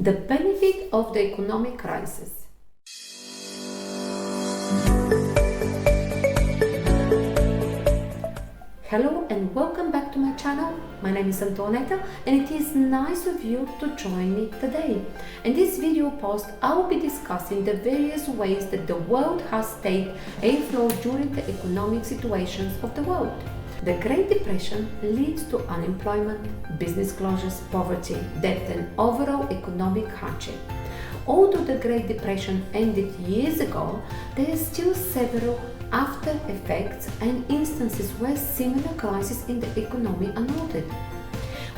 The benefit of the economic crisis. Hello and welcome back to my channel. My name is Antonetta and it is nice of you to join me today. In this video post, I will be discussing the various ways that the world has stayed afloat during the economic situations of the world. The Great Depression leads to unemployment, business closures, poverty, debt and overall economic hardship. Although the Great Depression ended years ago, there are still several after effects and instances where similar crises in the economy are noted.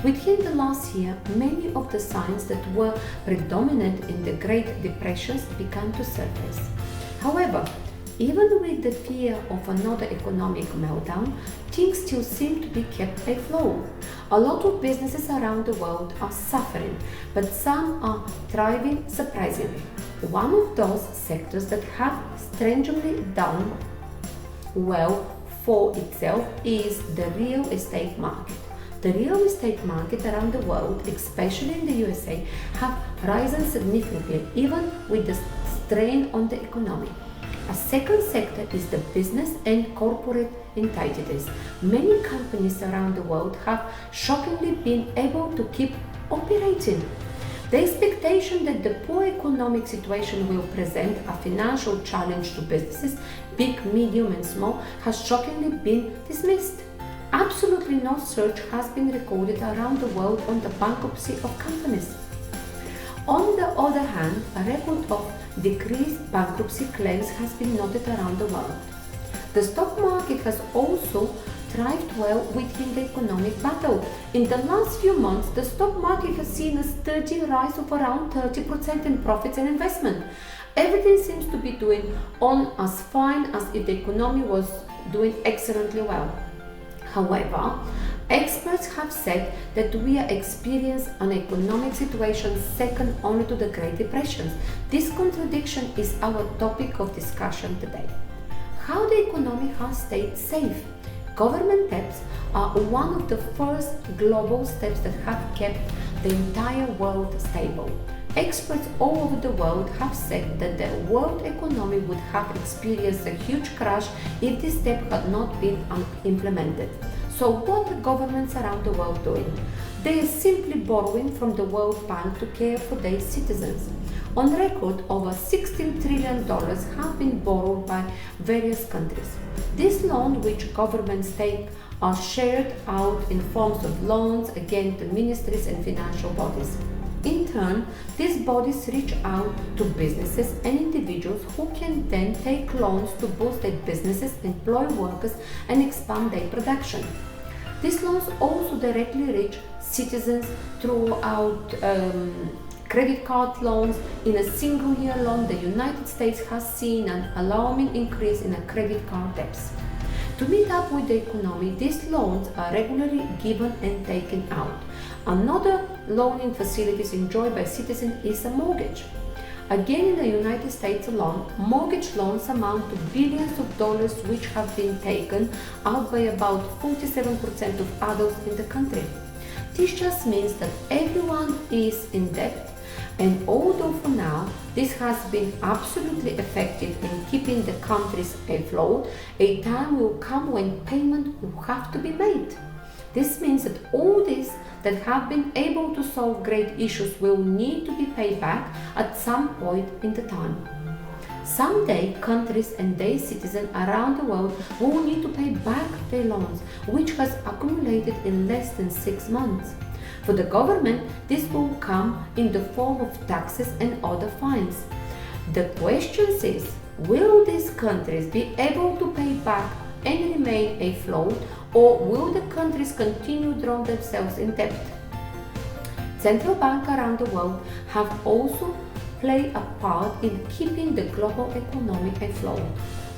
Within the last year, many of the signs that were predominant in the Great Depressions began to surface. However, even with the fear of another economic meltdown, things still seem to be kept afloat. A lot of businesses around the world are suffering, but some are thriving surprisingly. One of those sectors that have strangely done well for itself is the real estate market. The real estate market around the world, especially in the USA, have risen significantly even with the strain on the economy. A second sector is the business and corporate entities. Many companies around the world have shockingly been able to keep operating. The expectation that the poor economic situation will present a financial challenge to businesses, big, medium and small, has shockingly been dismissed. Absolutely no search has been recorded around the world on the bankruptcy of companies. On the other hand, a record of decreased bankruptcy claims has been noted around the world. The stock market has also thrived well within the economic battle. In the last few months, the stock market has seen a sturdy rise of around 30% in profits and investment. Everything seems to be doing on as fine as if the economy was doing excellently well. However, experts have said that we are experiencing an economic situation second only to the Great Depression. This contradiction is our topic of discussion today. How the economy has stayed safe. Government debts are one of the first global steps that have kept the entire world stable. Experts all over the world have said that the world economy would have experienced a huge crash if this step had not been implemented. So what are governments around the world doing? They are simply borrowing from the World Bank to care for their citizens. On record, over $16 trillion have been borrowed by various countries. These loans which governments take are shared out in forms of loans against the ministries and financial bodies. In turn, these bodies reach out to businesses and individuals who can then take loans to boost their businesses, employ workers and expand their production. These loans also directly reach citizens throughout credit card loans. In a single year alone, the United States has seen an alarming increase in credit card debts. To meet up with the economy, these loans are regularly given and taken out. Another loaning facilities enjoyed by citizens is a mortgage. Again, in the United States alone, mortgage loans amount to billions of dollars which have been taken out by about 47% of adults in the country. This just means that everyone is in debt, and although for now this has been absolutely effective in keeping the countries afloat, a time will come when payment will have to be made. This means that all these that have been able to solve great issues will need to be paid back at some point in the time. Someday, countries and their citizens around the world will need to pay back their loans, which has accumulated in less than 6 months. For the government, this will come in the form of taxes and other fines. The question is, will these countries be able to pay back and remain afloat, or will the countries continue to drown themselves in debt? Central banks around the world have also played a part in keeping the global economy afloat.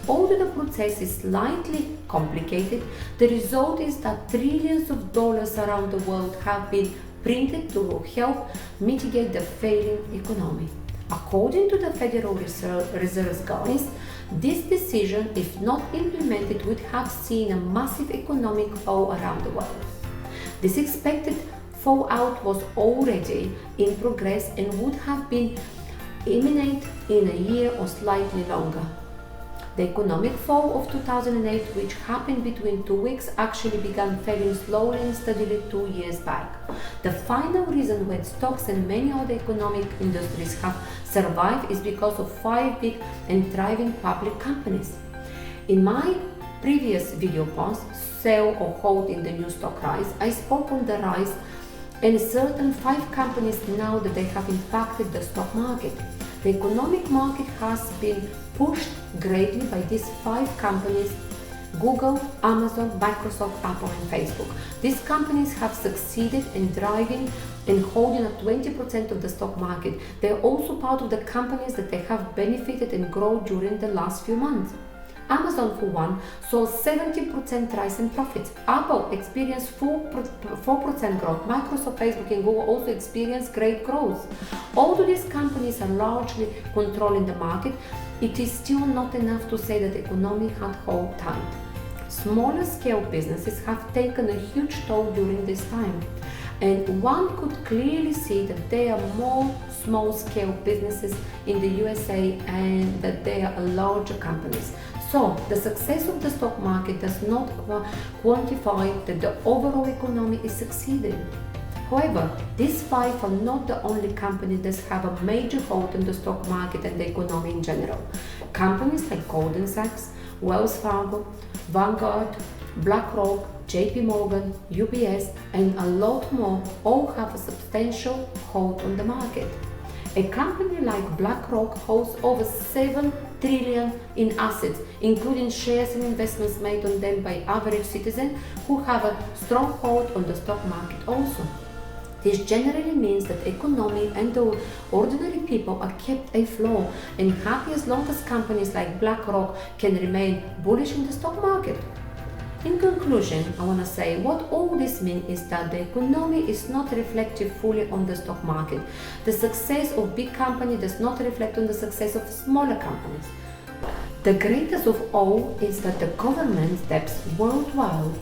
Although the process is slightly complicated, the result is that trillions of dollars around the world have been printed to help mitigate the failing economy. According to the Federal Reserve's guidance, this decision, if not implemented, would have seen a massive economic fall around the world. This expected fallout was already in progress and would have been imminent in a year or slightly longer. The economic fall of 2008, which happened between 2 weeks, actually began falling slowly and steadily 2 years back. The final reason why stocks and many other economic industries have survived is because of 5 big and thriving public companies. In my previous video post, Sell or Hold in the New Stock Rise, I spoke on the rise and certain 5 companies now that they have impacted the stock market. The economic market has been pushed greatly by these 5 companies: Google, Amazon, Microsoft, Apple and Facebook. These companies have succeeded in driving and holding up 20% of the stock market. They are also part of the companies that they have benefited and grown during the last few months. Amazon, for one, saw 70% rise in profits. Apple experienced 4% growth. Microsoft, Facebook and Google also experienced great growth. Although these companies are largely controlling the market, it is still not enough to say that the economy had held tight. Smaller scale businesses have taken a huge toll during this time, and one could clearly see that there are more small scale businesses in the USA and that they are larger companies. So the success of the stock market does not quantify that the overall economy is succeeding. However, these 5 are not the only companies that have a major hold on the stock market and the economy in general. Companies like Goldman Sachs, Wells Fargo, Vanguard, BlackRock, JP Morgan, UBS and a lot more all have a substantial hold on the market. A company like BlackRock holds over 7 trillion in assets, including shares and investments made on them by average citizens who have a strong hold on the stock market also. This generally means that the economy and the ordinary people are kept afloat and happy as long as companies like BlackRock can remain bullish in the stock market. In conclusion, I want to say what all this means is that the economy is not reflected fully on the stock market. The success of big companies does not reflect on the success of smaller companies. The greatest of all is that the government debts worldwide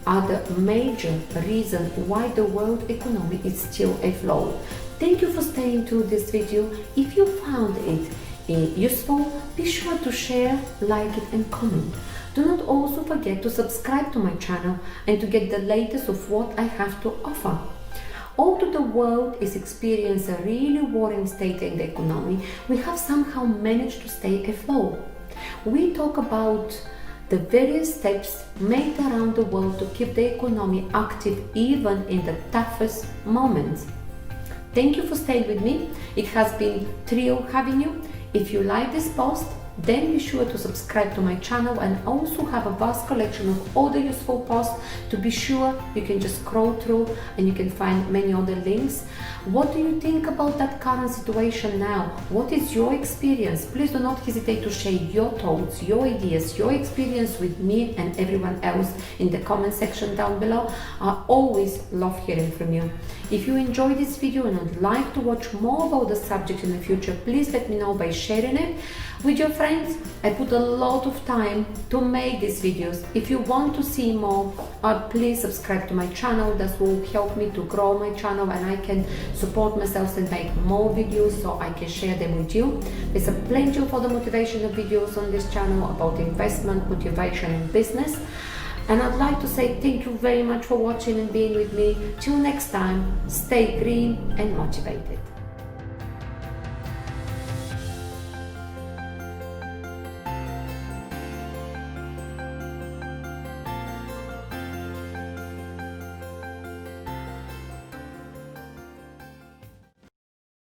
are the major reason why the world economy is still afloat. Thank you for staying to this video. If you found it useful, be sure to share, like it and comment. Do not also forget to subscribe to my channel and to get the latest of what I have to offer. Although the world is experiencing a really worrying state in the economy, we have somehow managed to stay afloat. We talk about the various steps made around the world to keep the economy active even in the toughest moments. Thank you for staying with me. It has been a thrill having you. If you like this post, then be sure to subscribe to my channel and also have a vast collection of other useful posts. To be sure, you can just scroll through and you can find many other links. What do you think about that current situation now? What is your experience? Please do not hesitate to share your thoughts, your ideas, your experience with me and everyone else in the comment section down below. I always love hearing from you. If you enjoyed this video and would like to watch more about the subject in the future, please let me know by sharing it with your friends. I put a lot of time to make these videos. If you want to see more, please subscribe to my channel. That will help me to grow my channel and I can support myself and make more videos so I can share them with you. There's a plenty of other motivational videos on this channel about investment, motivation and business. And I'd like to say thank you very much for watching and being with me. Till next time, stay green and motivated.